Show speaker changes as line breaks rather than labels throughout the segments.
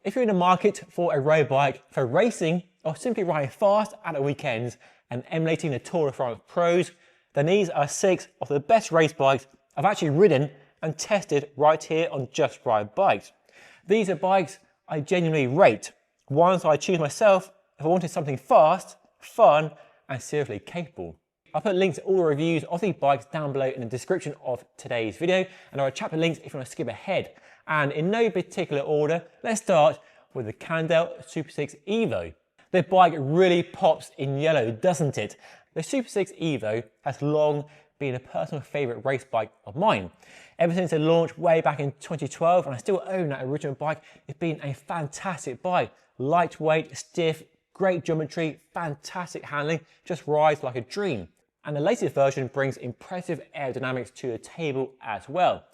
If you're in the market for a road bike for racing or simply riding fast at the weekends and emulating the Tour de France pros, then these are 6 of the best race bikes I've actually ridden and tested right here on Just Ride Bikes. These are bikes I genuinely rate, ones I choose myself if I wanted something fast, fun and seriously capable. I'll put links to all the reviews of these bikes down below in the description of today's video, and there are chapter links if you want to skip ahead. And in no particular order, let's start with the Cannondale SuperSix Evo. The bike really pops in yellow, doesn't it? The SuperSix Evo has long been a personal favourite race bike of mine. Ever since it launched way back in 2012, and I still own that original bike, it's been a fantastic bike. Lightweight, stiff, great geometry, fantastic handling, just rides like a dream. And the latest version brings impressive aerodynamics to the table as well.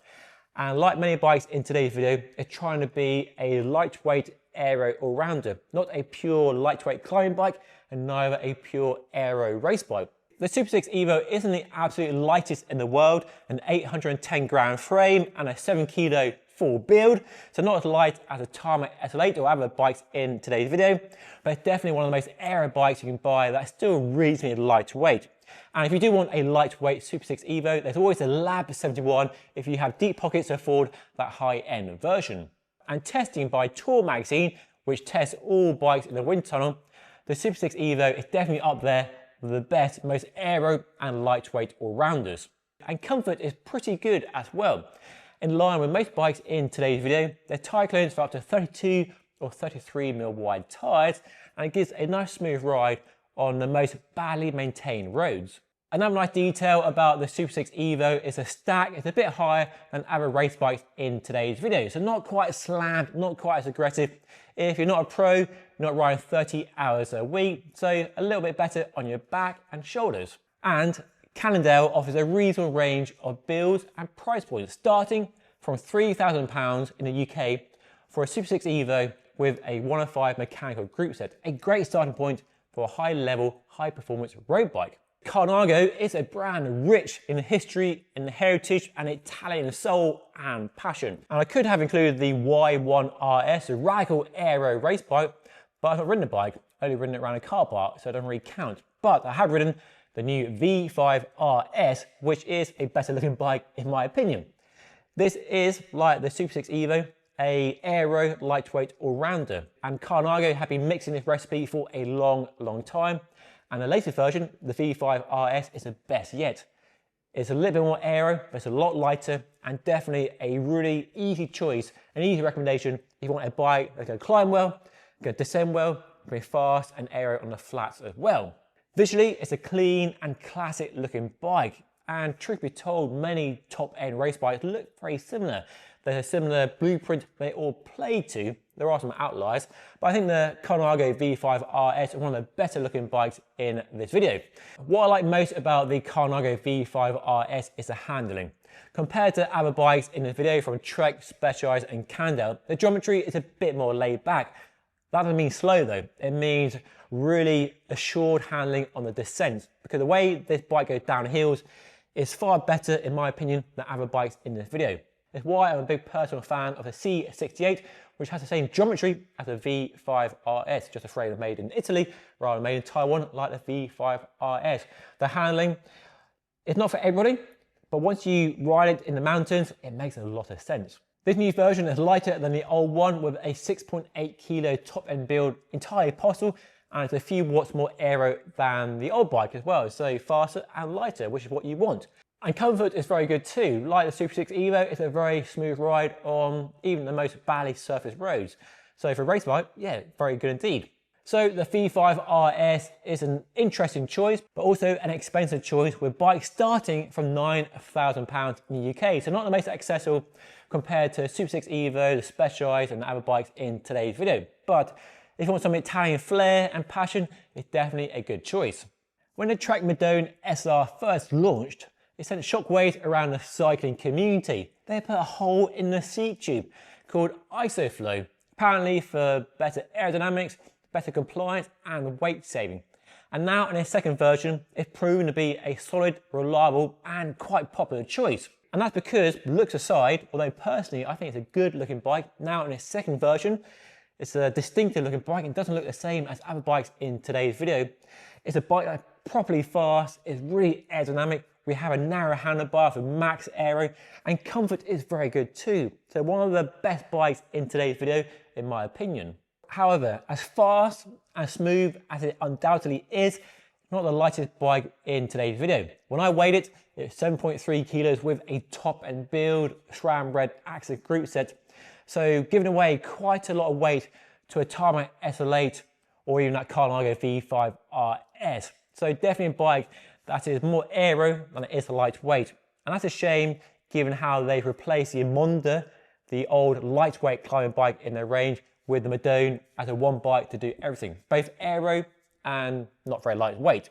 And like many bikes in today's video, it's trying to be a lightweight aero all-rounder, not a pure lightweight climbing bike and neither a pure aero race bike. The SuperSix Evo isn't the absolute lightest in the world, an 810 gram frame and a 7 kilo full build, so not as light as a Tarmac SL8 or other bikes in today's video, but it's definitely one of the most aero bikes you can buy that's still reasonably lightweight. And if you do want a lightweight SuperSix Evo, there's always a Lab 71 if you have deep pockets to afford that high-end version. And testing by Tour magazine, which tests all bikes in the wind tunnel, the SuperSix Evo is definitely up there with the best, most aero and lightweight all-rounders. And comfort is pretty good as well. In line with most bikes in today's video, they're tyre clearance for up to 32 or 33mm wide tyres, and it gives a nice smooth ride on the most badly maintained roads. Another nice detail about the SuperSix Evo is the stack is a bit higher than other race bikes in today's video. So not quite as slammed, not quite as aggressive. If you're not a pro, you're not riding 30 hours a week, so a little bit better on your back and shoulders. And Cannondale offers a reasonable range of builds and price points, starting from £3,000 in the UK for a SuperSix Evo with a 105 mechanical group set. A great starting point for a high-level, high-performance road bike. Colnago is a brand rich in history, in heritage, and Italian soul and passion. And I could have included the Y5RS, a radical aero race bike, but I've not ridden the bike, only ridden it around a car park, so it doesn't really count. But I have ridden the new V5RS, which is a better looking bike in my opinion. This is, like the SuperSix Evo, a aero lightweight all-rounder, and Colnago have been mixing this recipe for a long time, and the latest version, the V5RS, is the best yet. It's a little bit more aero, but it's a lot lighter, and definitely a really easy choice, an easy recommendation if you want a bike that's going to climb well, going to descend well, going fast and aero on the flats as well. Visually, it's a clean and classic looking bike, and truth be told, many top-end race bikes look very similar. There's a similar blueprint they all play to. There are some outliers, but I think the Colnago V5RS is one of the better looking bikes in this video. What I like most about the Colnago V5RS is the handling. Compared to other bikes in the video from Trek, Specialized and Cannondale, the geometry is a bit more laid back. That doesn't mean slow though, it means really assured handling on the descent, because the way this bike goes down hills is far better in my opinion than other bikes in this video. It's why I'm a big personal fan of the C68, which has the same geometry as the V5RS, just a frame made in Italy rather than made in Taiwan like the V5RS. The handling is not for everybody, but once you ride it in the mountains, it makes a lot of sense. This new version is lighter than the old one with a 6.8 kilo top end build entirely possible, and it's a few watts more aero than the old bike as well, so faster and lighter, which is what you want. And comfort is very good too. Like the SuperSix Evo, it's a very smooth ride on even the most badly surfaced roads. So for a race bike, yeah, very good indeed. So the V5RS is an interesting choice, but also an expensive choice with bikes starting from £9,000 in the UK. So not the most accessible compared to SuperSix Evo, the Specialized and the other bikes in today's video. But if you want some Italian flair and passion, it's definitely a good choice. When the Trek Madone SLR first launched, it sent shockwaves around the cycling community. They put a hole in the seat tube called ISOFlow, apparently for better aerodynamics, better compliance and weight saving. And now in its second version, it's proven to be a solid, reliable and quite popular choice. And that's because, looks aside, although personally I think it's a good looking bike, now in its second version, It's a distinctive looking bike. It doesn't look the same as other bikes in today's video. It's a bike that's properly fast, it's really aerodynamic. We have a narrow handlebar for max aero, and comfort is very good too. So one of the best bikes in today's video, in my opinion. However, as fast and smooth as it undoubtedly is, not the lightest bike in today's video. When I weighed it, it's 7.3 kilos with a top end build SRAM red axis group set. So giving away quite a lot of weight to a Tarmac SL8 or even that Colnago V5RS. So definitely a bike that is more aero than it is lightweight. And that's a shame given how they've replaced the Monda, the old lightweight climbing bike in their range, with the Madone as a one bike to do everything, both aero and not very lightweight.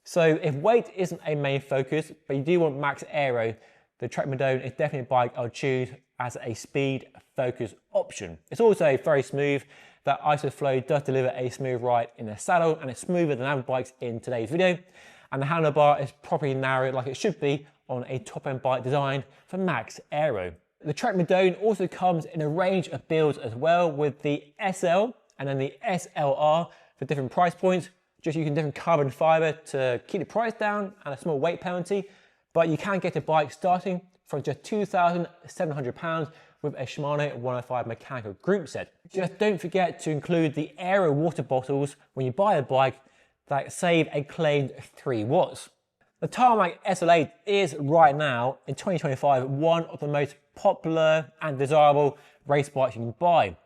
So if weight isn't a main focus, but you do want max aero, the Trek Madone is definitely a bike I'll choose as a speed focus option. It's also very smooth. That ISOFlow does deliver a smooth ride in the saddle, and it's smoother than other bikes in today's video. And the handlebar is properly narrow like it should be on a top-end bike designed for max aero. The Trek Madone also comes in a range of builds as well, with the SL and then the SLR for different price points, just using different carbon fiber to keep the price down and a small weight penalty. But you can get a bike starting from just £2,700 with a Shimano 105 mechanical group set. Just don't forget to include the Aero water bottles when you buy a bike that save a claimed 3 watts. The Tarmac SL8 is right now, in 2025, one of the most popular and desirable race bikes you can buy.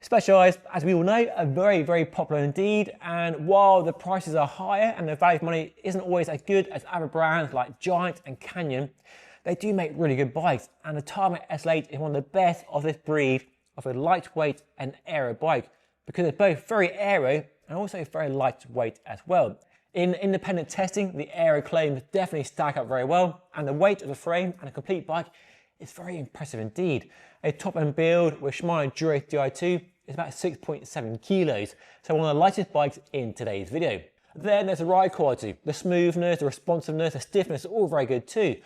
Specialized, as we all know, are very, very popular indeed, and while the prices are higher and the value for money isn't always as good as other brands like Giant and Canyon, they do make really good bikes, and the Tarmac SL8 is one of the best of this breed of a lightweight and aero bike, because it's both very aero and also very lightweight as well. In independent testing, the aero claims definitely stack up very well, and the weight of the frame and a complete bike is very impressive indeed. A top-end build with Shimano Durate Di2 is about 6.7 kilos, so one of the lightest bikes in today's video. Then there's the ride quality, the smoothness, the responsiveness, the stiffness, all very good too.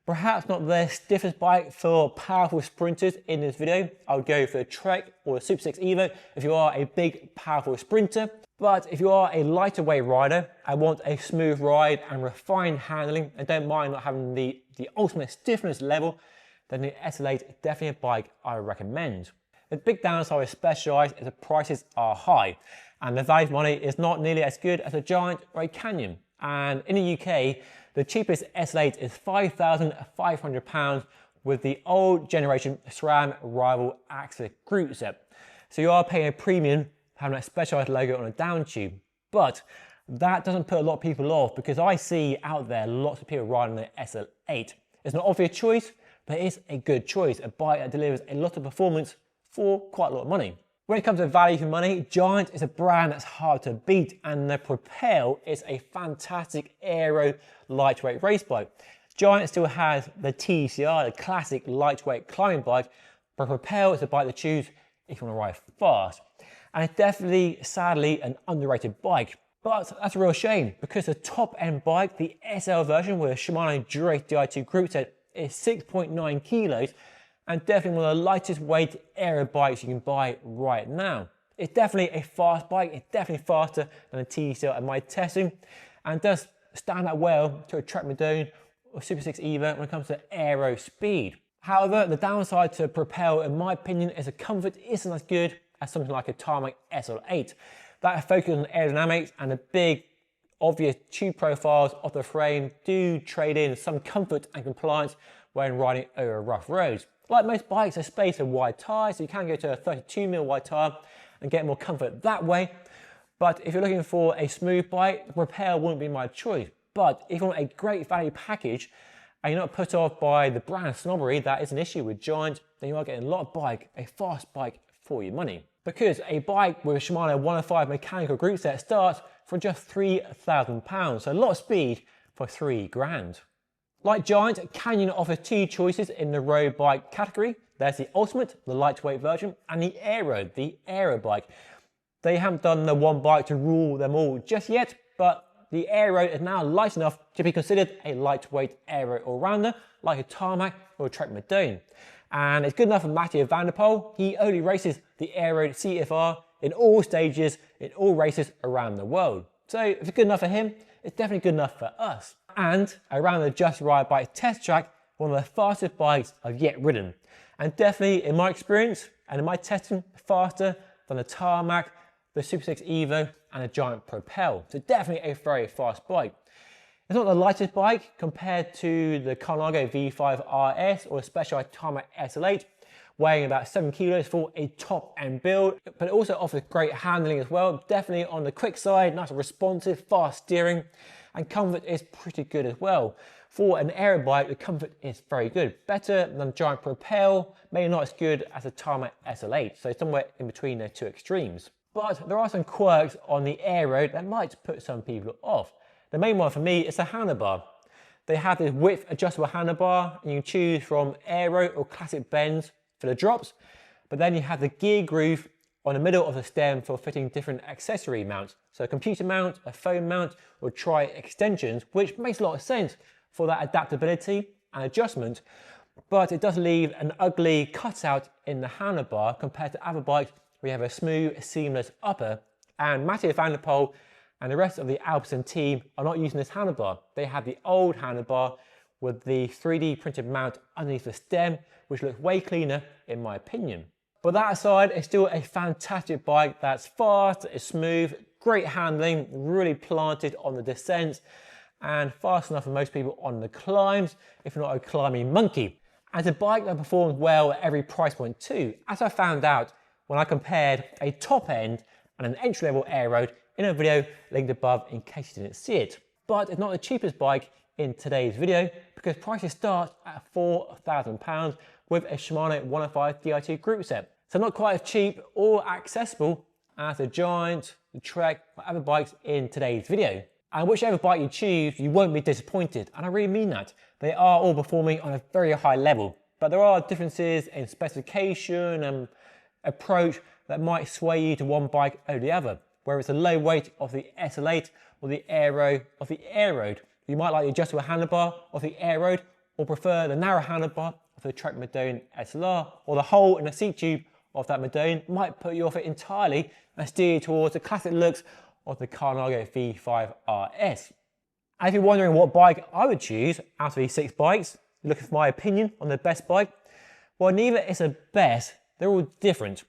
Perhaps not the stiffest bike for powerful sprinters in this video. I would go for the Trek or the SuperSix Evo if you are a big, powerful sprinter. But if you are a lighter weight rider and want a smooth ride and refined handling and don't mind not having the ultimate stiffness level, then the SL8 is definitely a bike I would recommend. The big downside with Specialized is the prices are high, and the value for money is not nearly as good as a Giant or a Canyon. And in the UK, the cheapest SL8 is £5,500 with the old generation SRAM Rival Axis group set. So you are paying a premium having that Specialized logo on a down tube. But that doesn't put a lot of people off, because I see out there lots of people riding the SL8. It's not an obvious choice, but it is a good choice, a bike that delivers a lot of performance for quite a lot of money. When it comes to value for money, Giant is a brand that's hard to beat, and the Propel is a fantastic aero lightweight race bike. Giant still has the TCR, the classic lightweight climbing bike, but Propel is a bike to choose if you want to ride fast. And it's definitely, sadly, an underrated bike. But that's a real shame, because the top-end bike, the SL version with a Shimano Durate Di2 group set, is 6.9 kilos, and definitely one of the lightest weight aero bikes you can buy right now. It's definitely a fast bike, it's definitely faster than a TCR in my testing, and does stand out well to a Trek Madone or SuperSix Evo when it comes to aero speed. However, the downside to Propel, in my opinion, is the comfort isn't as good as something like a Tarmac SL8. That focus on aerodynamics and the big, obvious tube profiles of the frame do trade in some comfort and compliance when riding over rough roads. Like most bikes, there's space for wide tyres, so you can go to a 32mm wide tyre and get more comfort that way. But if you're looking for a smooth bike, the Propel wouldn't be my choice. But if you want a great value package and you're not put off by the brand snobbery that is an issue with Giant, then you are getting a lot of bike, a fast bike for your money. Because a bike with a Shimano 105 mechanical group set starts for just £3,000, so a lot of speed for £3,000. Like Giant, Canyon offers 2 choices in the road bike category. There's the Ultimate, the lightweight version, and the Aeroad, the aero bike. They haven't done the one bike to rule them all just yet, but the Aeroad is now light enough to be considered a lightweight aero all-rounder, like a Tarmac or a Trek Madone. And it's good enough for Mathieu van der Poel. He only races the Aeroad CFR in all stages, in all races around the world. So if it's good enough for him, it's definitely good enough for us. And I ran the Just Ride Bike test track, one of the fastest bikes I've yet ridden. And definitely in my experience and in my testing, faster than the Tarmac, the SuperSix Evo and the Giant Propel. So definitely a very fast bike. It's not the lightest bike compared to the Colnago V5RS or the Specialized Tarmac SL8, weighing about 7 kilos for a top-end build, but it also offers great handling as well. Definitely on the quick side, nice and responsive, fast steering, and comfort is pretty good as well. For an aero bike, the comfort is very good. Better than Giant Propel, maybe not as good as the Tarmac SL8, so somewhere in between the two extremes. But there are some quirks on the Aeroad that might put some people off. The main one for me is the handlebar. They have this width adjustable handlebar, and you can choose from Aero or classic bends for the drops, but then you have the gear groove on the middle of the stem for fitting different accessory mounts. So a computer mount, a phone mount, or tri extensions, which makes a lot of sense for that adaptability and adjustment, but it does leave an ugly cutout in the handlebar compared to other bikes where you have a smooth, seamless upper. And Mathieu van der Poel and the rest of the Alpecin team are not using this handlebar. They have the old handlebar with the 3D printed mount underneath the stem, which looks way cleaner in my opinion. But that aside, it's still a fantastic bike that's fast, it's smooth, great handling, really planted on the descents, and fast enough for most people on the climbs, if not a climbing monkey. And it's a bike that performs well at every price point too, as I found out when I compared a top end and an entry-level Aeroad in a video linked above in case you didn't see it. But it's not the cheapest bike in today's video because prices start at £4,000 with a Shimano 105 Di2 group set. So not quite as cheap or accessible as the Giant, the Trek, or other bikes in today's video. And whichever bike you choose, you won't be disappointed. And I really mean that. They are all performing on a very high level, but there are differences in specification and approach that might sway you to one bike over the other. Whether it's the low weight of the SL8 or the Aero of the Aeroad. You might like the adjustable handlebar of the Aeroad or prefer the narrow handlebar of the Trek Madone SLR, or the hole in the seat tube of that Madone might put you off it entirely and steer you towards the classic looks of the Colnago V5RS. And if you're wondering what bike I would choose out of these 6 bikes, you're looking for my opinion on the best bike, well, neither is the best, they're all different.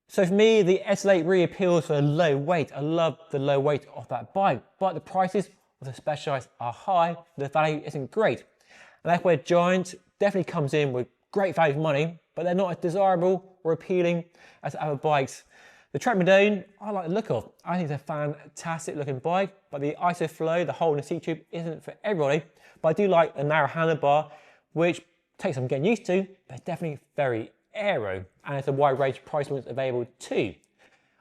So for me, the SL8 really appeals for the low weight. I love the low weight of that bike, but the prices of the Specialized are high, the value isn't great. And that's where Giant definitely comes in with great value for money, but they're not as desirable or appealing as other bikes. The Trek Madone, I like the look of. I think it's a fantastic looking bike, but the ISOFlow, the hole in the seat tube, isn't for everybody. But I do like the narrow handlebar, which takes some getting used to, but it's definitely very aero, and it's a wide range of price points available too.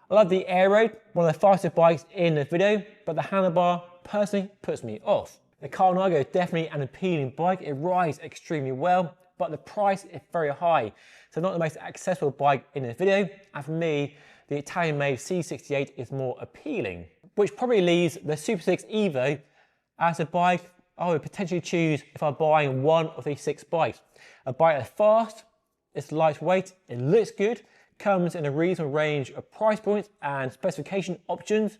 I love the Aeroad, one of the fastest bikes in the video, but the handlebar personally puts me off. The Colnago is definitely an appealing bike, it rides extremely well, but the price is very high, so not the most accessible bike in this video, and for me, the Italian-made C68 is more appealing, which probably leaves the SuperSix Evo as a bike I would potentially choose if I'm buying one of these 6 bikes. A bike that's fast, it's lightweight, it looks good, comes in a reasonable range of price points and specification options,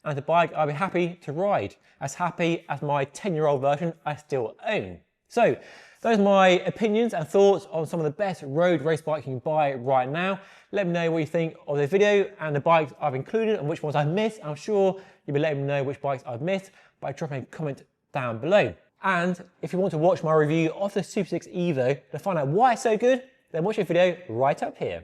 and it's a bike I'll be happy to ride, as happy as my 10-year-old version I still own. So, those are my opinions and thoughts on some of the best road race bikes you can buy right now. Let me know what you think of the video and the bikes I've included and which ones I've missed. I'm sure you'll be letting me know which bikes I've missed by dropping a comment down below. And if you want to watch my review of the SuperSix Evo to find out why it's so good, then watch the video right up here.